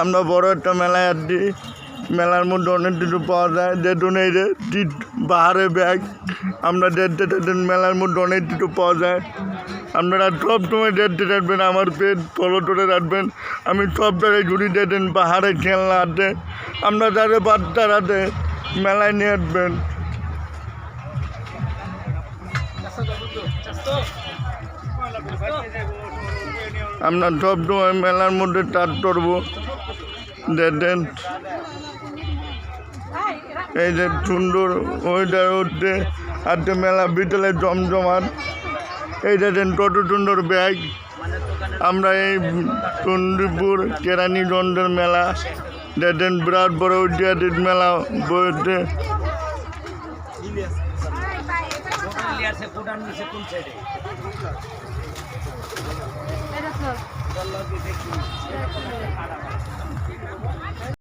আমরা বড় একটা মেলায় আসছি। মেলার মধ্যে অনেক কিছু পাওয়া যায়। দেখুন এই যে পাহাড়ে ব্যাগ, আমরা মেলার মধ্যে অনেক কিছু পাওয়া যায়। আপনারা সব সময় দেখতে থাকবেন, আমার পেট ফলো করে রাখবেন। আমি সব জায়গায় ঘুরি, দেখেন পাহাড়ে খেলনা আছে, আমরা যাদের বাচ্চার হাতে মেলায় নিয়ে আসবেন। আমরা সব সময় মেলার মধ্যে টাচ করবো। দেখেন এই যে সুন্দর ওইটা উঠছে, আজকে মেলা বিকেলে জমজমাট। এই দেখেন কত সুন্দর ব্যাগ। আমরা এই চণ্ডীপুর কেরানীগঞ্জের মেলা দেখেন, বিরাট বড় ঐতিহাসিক মেলা বইতে।